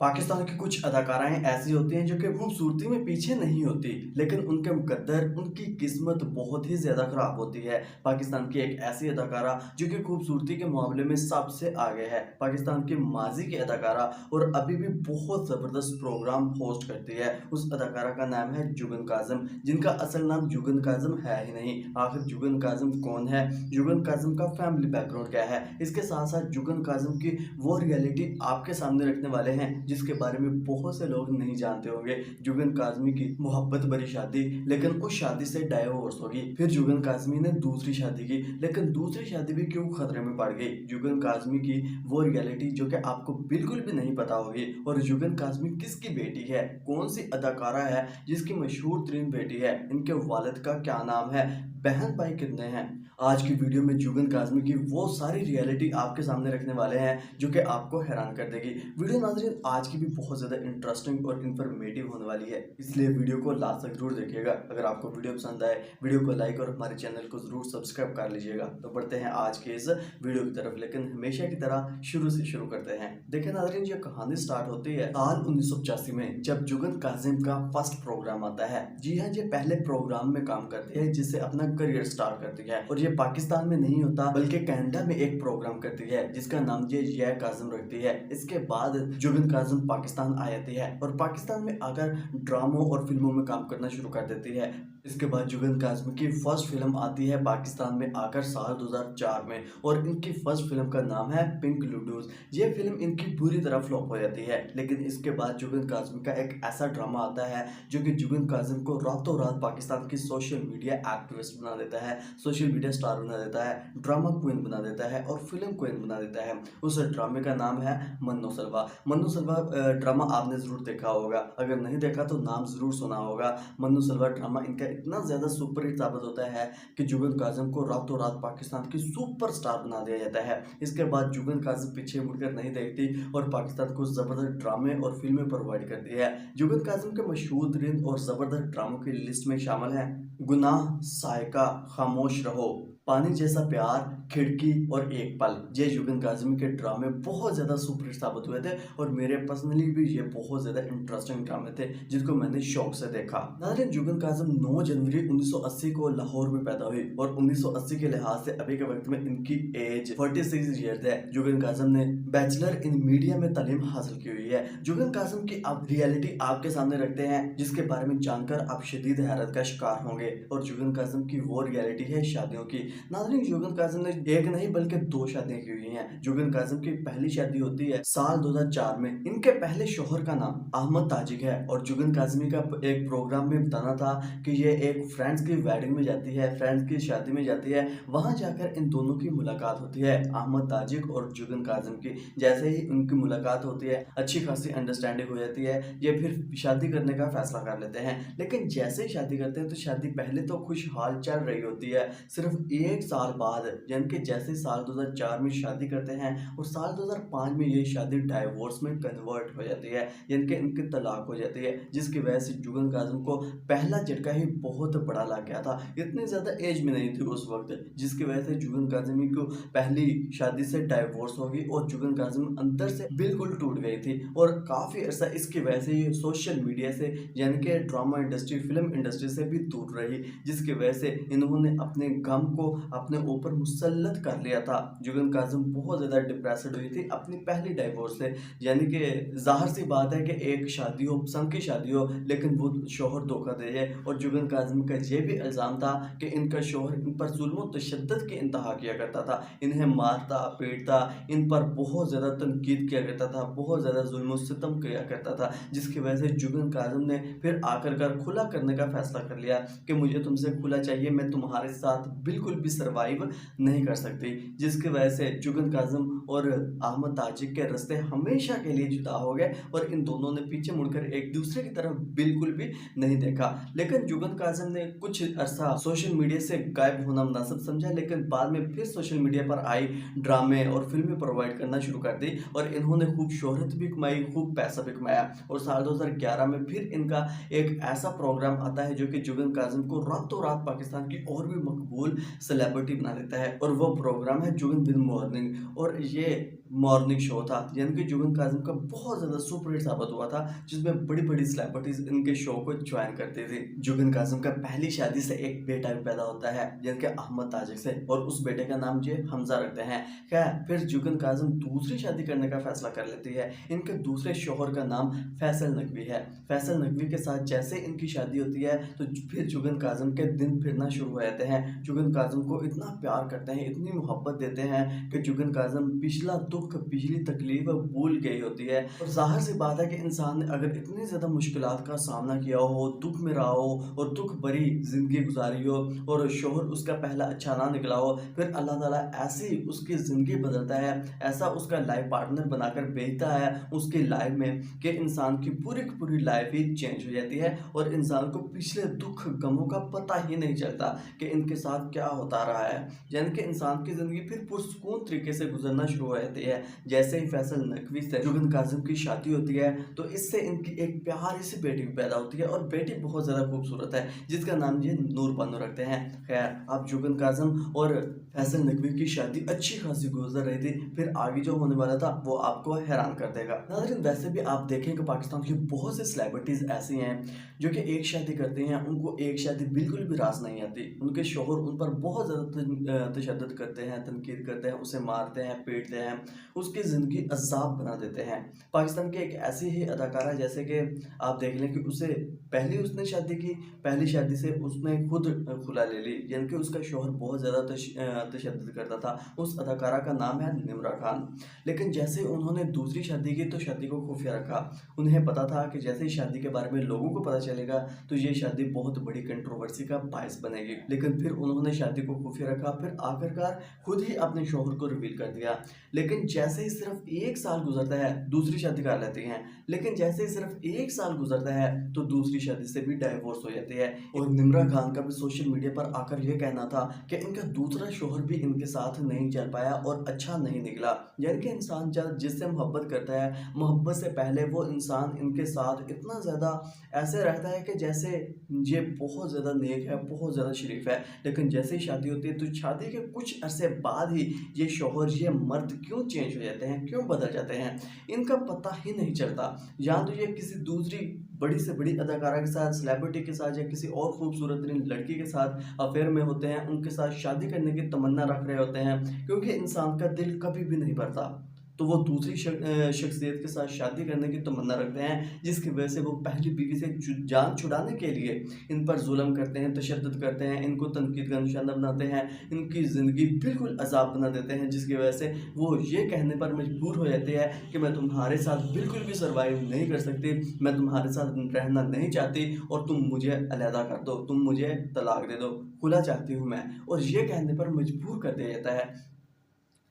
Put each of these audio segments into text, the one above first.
पाकिस्तान की कुछ अदाकाराएँ ऐसी होती हैं जो कि खूबसूरती में पीछे नहीं होती, लेकिन उनके मुकद्दर, उनकी किस्मत बहुत ही ज़्यादा ख़राब होती है। पाकिस्तान की एक ऐसी अदाकारा जो कि खूबसूरती के मामले में सबसे आगे है। पाकिस्तान की माज़ी की अदाकारा और अभी भी बहुत ज़बरदस्त प्रोग्राम होस्ट करती है। उस अदाकारा का नाम है जुगन काज़म, जिनका असल नाम जुगन काज़म है ही नहीं। आखिर जुगन काज़म कौन है? जुगन काज़म का फैमिली बैकग्राउंड क्या है? इसके साथ-साथ जुगन काज़म की वो रियलिटी आपके सामने रखने वाले हैं जिसके बारे में बहुत से लोग नहीं जानते होंगे। जुगन काज़मी की मोहब्बत भरी शादी, लेकिन उस शादी से डाइवोर्स हो गई। फिर जुगन काज़मी ने दूसरी शादी की, लेकिन दूसरी शादी भी क्यों खतरे में पड़ गई। जुगन काज़मी की वो रियलिटी जो कि आपको बिल्कुल भी नहीं पता होगी। और जुगन काज़मी किसकी बेटी है, कौन सी अदाकारा है जिसकी मशहूर तरीन बेटी है, इनके वालिद का क्या नाम है, बहन भाई कितने हैं। आज की वीडियो में जुगन काज़मी की वो सारी रियलिटी आपके सामने रखने वाले हैं जो कि आपको हैरान कर देगी। वीडियो नाज़रीन आज की भी बहुत ज़्यादा इंटरेस्टिंग और इन्फॉर्मेटिव होने वाली है, इसलिए वीडियो को लास्ट तक जरूर देखिएगा। अगर आपको वीडियो पसंद आए, वीडियो को लाइक और हमारे चैनल को जरूर सब्सक्राइब कर लीजिएगा। तो बढ़ते हैं आज के इस वीडियो की तरफ, लेकिन हमेशा की तरह शुरू से शुरू करते हैं। देखिए नाज़रीन, ये कहानी स्टार्ट होती है साल 1985 में, जब जुगन काज़िम का फर्स्ट प्रोग्राम आता है। जी हाँ, ये पहले प्रोग्राम में काम करती है जिससे अपना करियर स्टार्ट करती है। और ये पाकिस्तान में नहीं होता बल्कि कनाडा में एक प्रोग्राम करती है जिसका नाम ये काज़िम रखती है। इसके बाद जुगन काज़िम पाकिस्तान आ जाती है और पाकिस्तान में आकर ड्रामों और फिल्मों में काम करना शुरू कर देती है। इसके बाद जुगन काज़मी की फर्स्ट फिल्म आती है पाकिस्तान में आकर साल 2004 में, और इनकी फर्स्ट फिल्म का नाम है पिंक लूडोज। ये फिल्म इनकी बुरी तरह फ्लॉप हो जाती है, लेकिन इसके बाद जुगन काज़मी का एक ऐसा ड्रामा आता है जो कि जुगन काज़म को रातों रात पाकिस्तान की सोशल मीडिया एक्टिविस्ट बना देता है, सोशल मीडिया स्टार बना देता है, ड्रामा क्वीन बना देता है और फिल्म क्वीन बना देता है। उस ड्रामे का नाम है मन्नू सलवा। मन्नू सलवा ड्रामा आपने ज़रूर देखा होगा, अगर नहीं देखा तो नाम ज़रूर सुना होगा। मन्नू सलवा ड्रामा इनका इतना ज़्यादा सुपर हिट साबित होता है कि जुगन काज़म को रातों रात पाकिस्तान की सुपर स्टार बना दिया जाता है। इसके बाद जुगन काज़म पीछे मुड़कर नहीं देखती और पाकिस्तान को ज़बरदस्त ड्रामे और फिल्में प्रोवाइड करती है। जुगन काज़म के मशहूर तरीन और ज़बरदस्त ड्रामों की लिस्ट में शामिल है गुनाह, सायका, खामोश रहो, पानी जैसा प्यार, खिड़की और एक पल। ये जुगन काज़मी के ड्रामे बहुत ज़्यादा सुपरहिट साबित हुए थे और मेरे पर्सनली भी ये बहुत ज़्यादा इंटरेस्टिंग ड्रामे थे जिसको मैंने शौक से देखा। नाज़रीन, जुगन काज़म 9 जनवरी 1980 को लाहौर में पैदा हुई और 1980 के लिहाज से अभी के वक्त में इनकी एज 46 ईयर्स है। जुगन काज़म ने बैचलर इन मीडिया में तालीम हासिल की हुई है। जुगन काज़म की अब रियलिटी आपके सामने रखते हैं जिसके बारे में जानकर आप शदीद हैरत का शिकार होंगे। और जुगन काज़म की वो रियलिटी है शादियों की। नाज़रीन, जुगन काज़म ने एक नहीं बल्कि 2 शादियां की हुई हैं। जुगन काज़म की पहली शादी होती है साल 2004 में। इनके पहले शोहर का नाम अहमद ताजिक है और जुगन काज़मी का एक प्रोग्राम में बताना था कि ये एक फ्रेंड्स की वेडिंग में जाती है, फ्रेंड्स की शादी में जाती है। वहां जाकर इन दोनों की मुलाकात होती है, अहमद ताजिक और जुगन काज़म की। जैसे ही उनकी मुलाकात होती है, अच्छी खासी अंडरस्टैंडिंग हो जाती है, ये फिर शादी करने का फैसला कर लेते हैं। लेकिन जैसे ही शादी करते हैं तो शादी पहले तो खुशहाल चल रही होती है। सिर्फ 1 साल बाद, यानी कि जैसे साल 2004 में शादी करते हैं और साल 2005 में ये शादी डाइवोर्स में कन्वर्ट हो जाती है, यानी कि इनकी तलाक हो जाती है, जिसकी वजह से जुगन काज़म को पहला झटका ही बहुत बड़ा लग गया था। इतनी ज़्यादा एज में नहीं थी उस वक्त, जिसकी वजह से जुगन काज़मी को पहली शादी से डाइवोर्स हो गई और जुगन काज़म अंदर से बिल्कुल टूट गई थी। और काफ़ी अर्सा इसकी वजह से ये सोशल मीडिया से, यानी कि ड्रामा इंडस्ट्री, फिल्म इंडस्ट्री से भी दूर रही, जिसकी वजह से इन्होंने अपने गम को अपने ऊपर मुसल्लत कर लिया था। जुगन काज़म बहुत ज़्यादा डिप्रेस्ड हुई थी अपनी पहली डाइवोर्स से। यानी कि ज़ाहिर सी बात है कि एक शादी हो, पसंद की शादी हो, लेकिन वो शोहर धोखा दे जाए। और जुगन काज़म का ये भी इल्ज़ाम था कि इनका शोहर इन पर जुल्म और तशद्दुद की इंतहा किया करता था, इन्हें मारता पीटता, इन पर बहुत ज़्यादा तनकीद किया करता था, बहुत ज़्यादा जुल्म और सितम किया करता था, जिसकी वजह से जुगन काज़म ने फिर आखिरकार खुला करने का फैसला कर लिया कि मुझे तुमसे खुला चाहिए, मैं तुम्हारे साथ बिल्कुल भी सर्वाइव नहीं कर सकती। जिसकी वजह से जुगन काज़म और अहमद ताजिक के रास्ते हमेशा के लिए जुदा हो गए और इन दोनों ने पीछे मुड़कर एक दूसरे की तरफ बिल्कुल भी नहीं देखा। लेकिन जुगन काज़म ने कुछ अरसा सोशल मीडिया से गायब होना मुनासिब समझा, लेकिन बाद में फिर सोशल मीडिया पर आई ड्रामे और फिल्में प्रोवाइड करना शुरू कर दी और इन्होंने खूब शोहरत भी कमाई, खूब पैसा भी कमाया। और साल 2011 में फिर इनका एक ऐसा प्रोग्राम आता है जो कि जुगन काज़म को रातों रात पाकिस्तान की और भी मकबूल सेलिब्रिटी बना देता है, और वो प्रोग्राम है जुगन विद मॉर्निंग। और ये मॉर्निंग शो था, यानी कि जुगन काज़िम का बहुत ज़्यादा सुपर हिट साबित हुआ था, जिसमें बड़ी-बड़ी सेलिब्रिटीज़ इनके शो को जॉइन करती थी। जुगन काज़िम का पहली शादी से एक बेटा भी पैदा होता है, यानी कि अहमद ताजिक से, और उस बेटे का नाम ये हमज़ा रखते हैं। खैर, फिर जुगन काज़िम दूसरी शादी करने का फैसला कर लेती है। इनके दूसरे शौहर का नाम फैसल नकवी है। फैसल नकवी के साथ जैसे इनकी शादी होती है, तो फिर जुगन काज़िम के दिन फिरना शुरू हो जाते हैं। जुगन काज़िम को इतना प्यार करते हैं, इतनी मोहब्बत देते हैं कि जुगन काज़िम पिछला दुःख, पिछली तकलीफ़ भूल गई होती है। और ज़ाहिर-सी बात है कि इंसान ने अगर इतनी ज़्यादा मुश्किलात का सामना किया हो, दुःख में रहा हो और दुःख भरी ज़िंदगी गुज़ारी हो और शौहर उसका पहला अच्छा ना निकला हो, फिर अल्लाह ताला ऐसी उसकी ज़िंदगी बदलता है, ऐसा उसका लाइफ़ पार्टनर बनाकर भेजता है उसकी लाइफ़ में कि इंसान की पूरी की पूरी लाइफ़ ही चेंज हो जाती है और इंसान को पिछले दुःख, गमों का पता ही नहीं चलता कि इनके साथ क्या होता रहा है। यानी कि इंसान की ज़िंदगी फिर पुरसुकून तरीके से गुज़रना शुरू हो जाती है। जैसे ही फैसल नकवी से जुगन काज़िम की शादी होती है, तो इससे इनकी एक प्यारी सी बेटी भी पैदा होती है और बेटी बहुत ज़्यादा खूबसूरत है, जिसका नाम ये नूर बानो रखते हैं। खैर, अब जुगन काज़िम और फैसल नकवी की शादी अच्छी खासी गुजर रही थी, फिर आगे जो होने वाला था वो आपको हैरान कर देगा। नाज़रीन, वैसे भी आप देखें कि पाकिस्तान की बहुत सी सेलिब्रिटीज़ ऐसी हैं जो कि एक शादी करती हैं, उनको एक शादी बिल्कुल भी रास नहीं आती। उनके शौहर उन पर बहुत ज़्यादा तशद्दुद करते हैं, तनकीद करते हैं, उसे मारते हैं, पीटते हैं, उसकी ज़िंदगी अज़ाब बना देते हैं। पाकिस्तान की एक ऐसी ही अदाकारा, जैसे कि आप देख लें कि उसे पहली उसने शादी की, पहली शादी से उसने खुद खुला ले ली, यानी कि उसका शौहर बहुत ज़्यादा तशद्दुद करता था। उस अदाकारा का नाम है निम्रा खान। लेकिन जैसे उन्होंने दूसरी शादी की, तो शादी को खुफिया रखा। उन्हें पता था कि जैसे ही शादी के बारे में लोगों को पता चलेगा, तो ये शादी बहुत बड़ी कंट्रोवर्सी का बायस बनेगी। लेकिन फिर उन्होंने शादी को खुफिया रखा, फिर आखिरकार खुद ही अपने शौहर को रिवील कर दिया। लेकिन जैसे ही सिर्फ 1 साल गुजरता है, दूसरी शादी कर लेती हैं। लेकिन जैसे ही सिर्फ 1 साल गुजरता है, तो दूसरी शादी से भी डाइवोर्स हो जाती है। और निम्रा खान का भी सोशल मीडिया पर आकर ये कहना था कि इनका दूसरा शौहर भी इनके साथ नहीं चल पाया और अच्छा नहीं निकला। यानी कि इंसान जब जिससे मोहब्बत करता है, मोहब्बत से पहले वो इंसान इनके साथ इतना ज़्यादा ऐसे रहता है कि जैसे ये बहुत ज़्यादा नेक है, बहुत ज़्यादा शरीफ है। लेकिन जैसे ही शादी होती है, तो शादी के कुछ अरसे बाद ही ये शौहर, ये मर्द क्यों चेंज हो जाते हैं, क्यों बदल जाते हैं, इनका पता ही नहीं चलता। या तो ये किसी दूसरी बड़ी से बड़ी अदाकारा के साथ, सेलिब्रिटी के साथ या किसी और खूबसूरत तरीन लड़की के साथ अफेयर में होते हैं, उनके साथ शादी करने की तमन्ना रख रहे होते हैं, क्योंकि इंसान का दिल कभी भी नहीं भरता। तो वो दूसरी शख्सियत के साथ शादी करने की तमन्ना रखते हैं, जिसकी वजह से वो पहली बीवी से जान छुड़ाने के लिए इन पर जुल्म करते हैं, तशद्दुद करते हैं, इनको तनकीद का निशाना बनाते हैं, इनकी ज़िंदगी बिल्कुल अज़ाब बना देते हैं, जिसकी वजह से वो ये कहने पर मजबूर हो जाती है कि मैं तुम्हारे साथ बिल्कुल भी सर्वाइव नहीं कर सकती, मैं तुम्हारे साथ रहना नहीं चाहती और तुम मुझे अलहदा कर दो, तुम मुझे तलाक दे दो, खुला चाहती हूँ मैं। और ये कहने पर मजबूर कर दिया जाता है।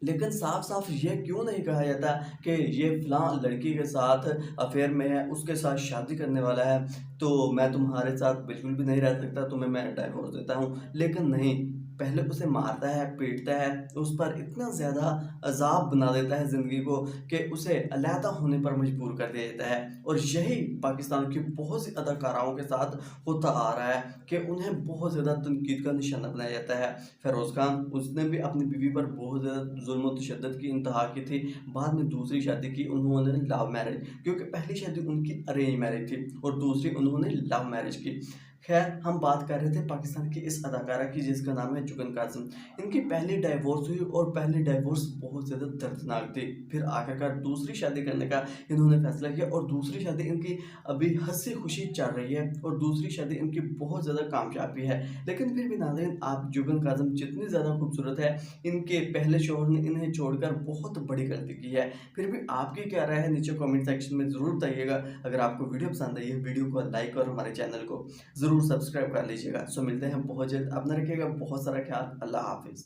लेकिन साफ-साफ ये क्यों नहीं कहा जाता कि ये फ़लाँ लड़की के साथ अफ़ेयर में है, उसके साथ शादी करने वाला है, तो मैं तुम्हारे साथ बिल्कुल भी नहीं रह सकता, तुम्हें मैं डाइवोर्स देता हूँ। लेकिन नहीं, पहले उसे मारता है, पीटता है, उस पर इतना ज़्यादा अज़ाब बना देता है ज़िंदगी को कि उसे अलहदा होने पर मजबूर कर दिया जाता है। और यही पाकिस्तान की बहुत सी अदाकाराओं के साथ होता आ रहा है कि उन्हें बहुत ज़्यादा तनकीद का निशाना बनाया जाता है। फ़िरोज़ खान, उसने भी अपनी बीवी पर बहुत ज़्यादा ज़ुल्म और तशद्दुद की इंतहा की थी। बाद में दूसरी शादी की उन्होंने लव मैरिज, क्योंकि पहली शादी उनकी अरेंज मैरिज थी और दूसरी उन्होंने लव मैरिज की। खैर, हम बात कर रहे थे पाकिस्तान की इस अदाकारा की, जिसका नाम है जुगन काज़िम। इनकी पहली डाइवोर्स हुई और पहली डाइवोर्स बहुत ज़्यादा दर्दनाक थी। फिर आखिरकार दूसरी शादी करने का इन्होंने फैसला किया और दूसरी शादी इनकी अभी हँसी-खुशी चल रही है और दूसरी शादी इनकी बहुत ज़्यादा कामयाब भी है। लेकिन फिर भी नाज़रीन, आप जुगन काज़िम जितनी ज़्यादा खूबसूरत है, इनके पहले शौहर ने इन्हें छोड़कर बहुत बड़ी गलती की है। फिर भी आपकी क्या राय है, नीचे कमेंट सेक्शन में ज़रूर बताइएगा। अगर आपको वीडियो पसंद आई है, वीडियो को लाइक और हमारे चैनल को ज़रूर सब्सक्राइब कर लीजिएगा। सो मिलते हैं बहुत जल्द। अपना रखिएगा बहुत सारा ख्याल। अल्लाह हाफ़िज़।